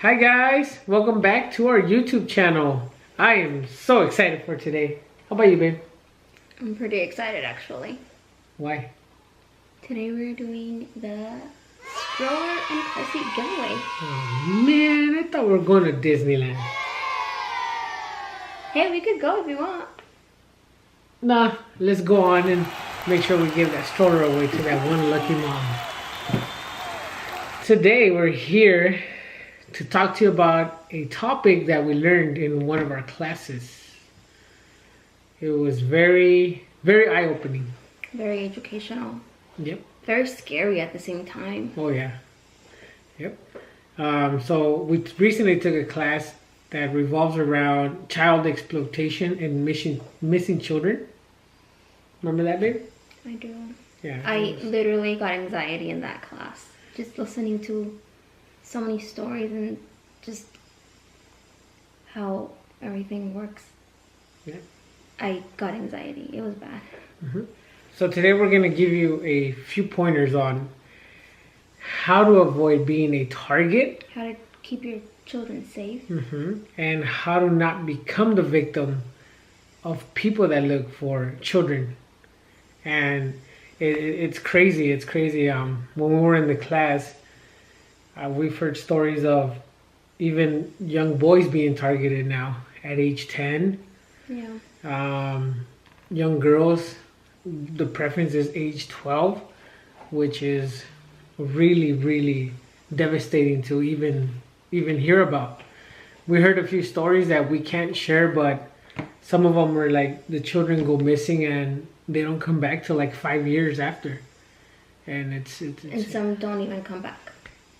Hi guys, welcome back to our YouTube channel. I am so excited for today. How about you, babe? I'm pretty excited actually. Why? Today we're doing the stroller and car seat giveaway. Oh man, I thought we were going to Disneyland. Hey, we could go if you want. Nah, let's go on and make sure we give that stroller away to that one lucky mom. Today we're here to talk to you about a topic that we learned in one of our classes. It was very, very eye-opening. Very educational. Yep. Very scary at the same time. Oh yeah. Yep. So we recently took a class that revolves around child exploitation and missing children. Remember that, babe? I do. Yeah. I literally got anxiety in that class. Just listening to so many stories and just how everything works. Yeah. I got anxiety. It was bad. Mm-hmm. So today we're going to give you a few pointers on how to avoid being a target. How to keep your children safe. And how to not become the victim of people that look for children. And it's crazy. It's crazy. When we were in the class, we've heard stories of even young boys being targeted now at age 10. Yeah. Young girls, the preference is age 12, which is really, really devastating to even hear about. We heard a few stories that we can't share, but some of them were like the children go missing and they don't come back till like 5 years after, and it's and some don't even come back.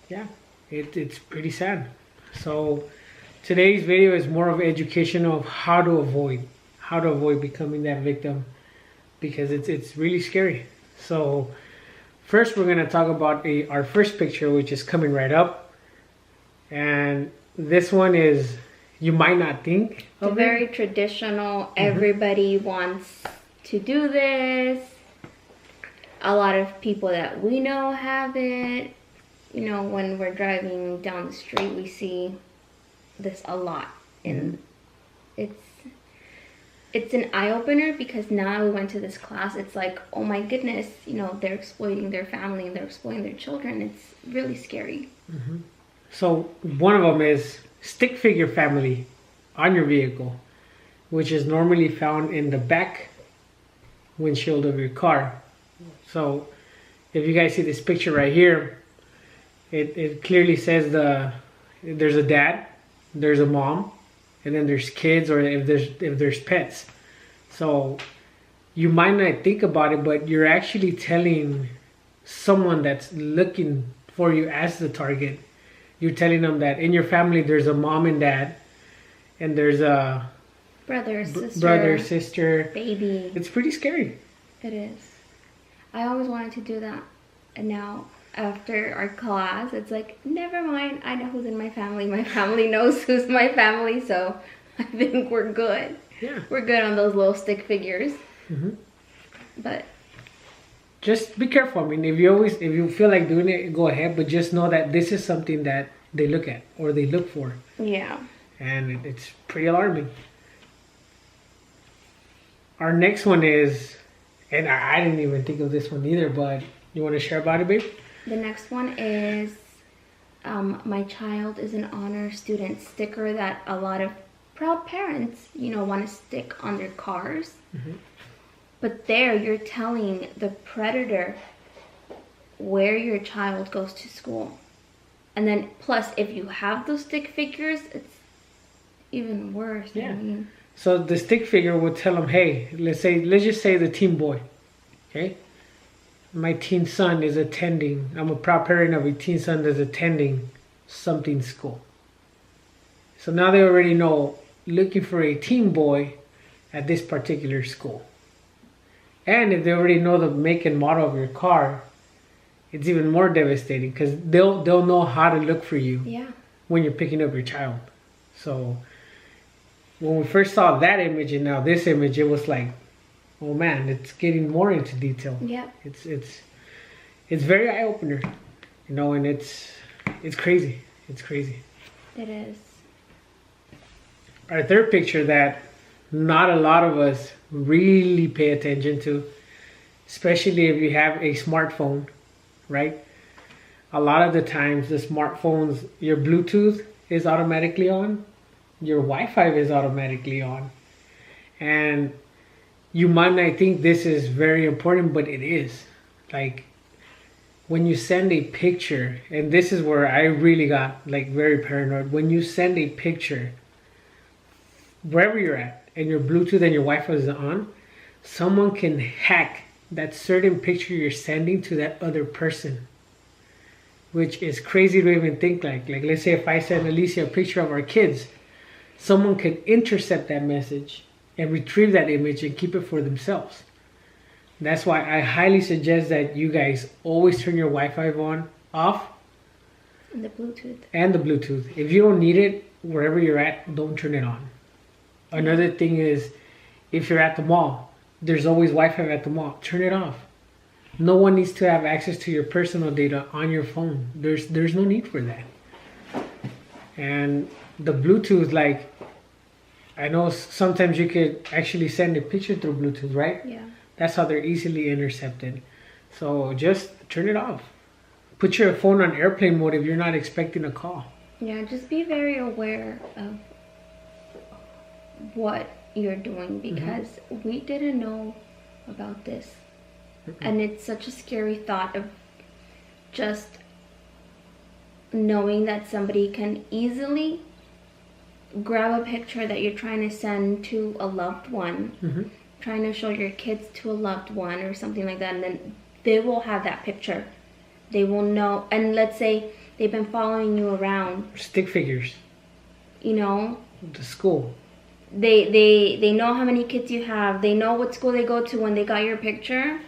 Yeah, it's pretty sad. So today's video is more of education of how to avoid becoming that victim, because it's really scary. So first we're going to talk about our first picture, which is coming right up, and this one is, you might not think of very traditional. Everybody wants to do this. A lot of people that we know have it. You know, when we're driving down the street, we see this a lot. And it's an eye-opener, because now we went to this class, it's like, oh my goodness, you know, they're exploiting their family and they're exploiting their children. It's really scary. So one of them is stick figure family on your vehicle, which is normally found in the back windshield of your car. So if you guys see this picture right here, it clearly says there's a dad, there's a mom, and then there's kids, or if there's pets. So you might not think about it, but you're actually telling someone that's looking for you as the target. You're telling them that in your family there's a mom and dad, and there's a brother, sister, baby. It's pretty scary. It is. I always wanted to do that, and now after our class, it's like, never mind, I know who's in my family. My family knows who's my family, so I think we're good. Yeah. We're good on those little stick figures. But just be careful. I mean, if you feel like doing it, go ahead, but just know that this is something that they look at or they look for. yeah. And it's pretty alarming. Our next one is, and I didn't even think of this one either, but you want to share about it, babe? The next one is my child is an honor student sticker that a lot of proud parents, you know, want to stick on their cars. But there you're telling the predator where your child goes to school. And then plus, if you have those stick figures, it's even worse. Yeah. I mean, so the stick figure would tell them, hey, let's just say the teen boy, okay? My teen son is attending, I'm a proud parent of a teen son that's attending something school. So now they already know, looking for a teen boy at this particular school. And if they already know the make and model of your car, it's even more devastating, because they'll know how to look for you. Yeah. When you're picking up your child. So when we first saw that image and now this image, it was like, oh man, it's getting more into detail. Yeah. It's very eye-opener, you know, and it's crazy. It's crazy. It is. Our third picture that not a lot of us really pay attention to, especially if you have a smartphone, right? A lot of the times the smartphones, your Bluetooth is automatically on, your Wi-Fi is automatically on. And you might not think this is very important, but it is. Like when you send a picture, and this is where I really got like very paranoid. When you send a picture, wherever you're at, and your Bluetooth and your Wi-Fi is on, someone can hack that certain picture you're sending to that other person, which is crazy to even think. Like let's say if I send Alicia a picture of our kids, someone could intercept that message and retrieve that image and keep it for themselves. That's why I highly suggest that you guys always turn your Wi-Fi off. And the Bluetooth. And the Bluetooth. If you don't need it, wherever you're at, don't turn it on. Another thing is, if you're at the mall, there's always Wi-Fi at the mall. Turn it off. No one needs to have access to your personal data on your phone. There's no need for that. And the Bluetooth, like, I know sometimes you could actually send a picture through Bluetooth, right? Yeah. That's how they're easily intercepted. So just turn it off. Put your phone on airplane mode if you're not expecting a call. Yeah, just be very aware of what you're doing, because we didn't know about this. And it's such a scary thought of just knowing that somebody can easily grab a picture that you're trying to send to a loved one, trying to show your kids to a loved one or something like that, and then they will have that picture. They will know, and let's say they've been following you around. Stick figures. You know? The school. They know how many kids you have. They know what school they go to when they got your picture.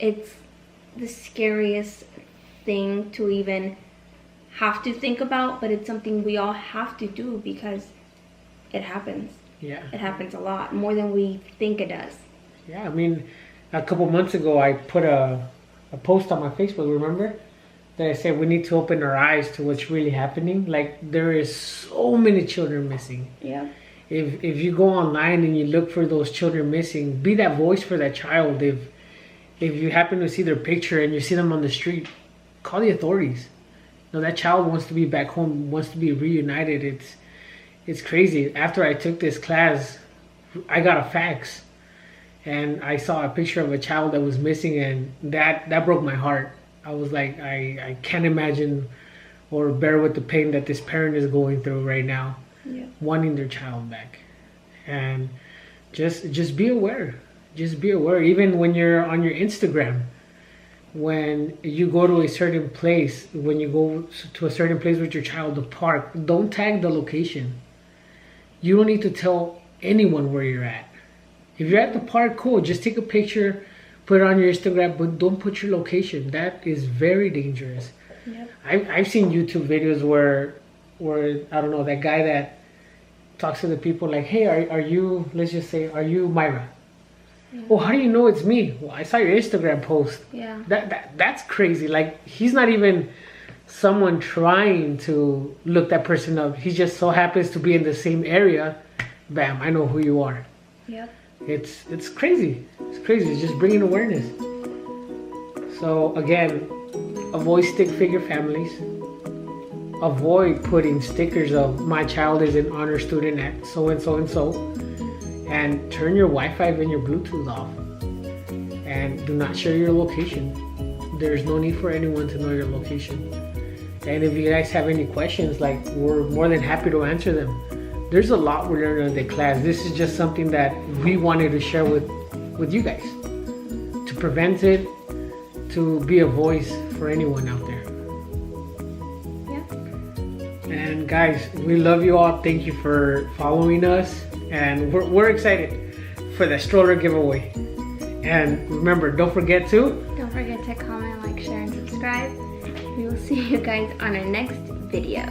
It's the scariest thing to even have to think about, but it's something we all have to do because it happens. Yeah. It happens a lot, more than we think it does. Yeah, I mean, a couple months ago I put a post on my Facebook, remember? That I said we need to open our eyes to what's really happening. Like, there is so many children missing. Yeah. If you go online and you look for those children missing, be that voice for that child. If you happen to see their picture and you see them on the street, call the authorities. No, that child wants to be back home, wants to be reunited. It's crazy. After I took this class, I got a fax and I saw a picture of a child that was missing, and that broke my heart. I was like, I can't imagine or bear with the pain that this parent is going through right now, wanting their child back. And just be aware. Just be aware. Even when you're on your Instagram, when you go to a certain place, when you go to a certain place with your child, the park, don't tag the location. You don't need to tell anyone where you're at. If you're at the park, cool, just take a picture, put it on your Instagram, but don't put your location. That is very dangerous. Yep. I've seen YouTube videos where I don't know, that guy that talks to the people like, hey, are you, let's just say, are you Myra? Yeah. Oh, how do you know it's me? Well, I saw your Instagram post. Yeah. That's crazy. Like, he's not even someone trying to look that person up. He just so happens to be in the same area. Bam, I know who you are. Yep. It's crazy. It's crazy. It's just bringing awareness. So again, avoid stick figure families. Avoid putting stickers of my child is an honor student at so and so and so. And turn your Wi-Fi and your Bluetooth off. And do not share your location. There's no need for anyone to know your location. And if you guys have any questions, like, we're more than happy to answer them. There's a lot we learned in the class. This is just something that we wanted to share with you guys. To prevent it, to be a voice for anyone out there. Yeah. And guys, we love you all. Thank you for following us. And we're excited for the stroller giveaway. And remember, don't forget to comment, like, share, and subscribe. We will see you guys on our next video.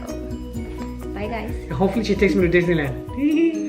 Bye, guys. Hopefully she takes me to Disneyland.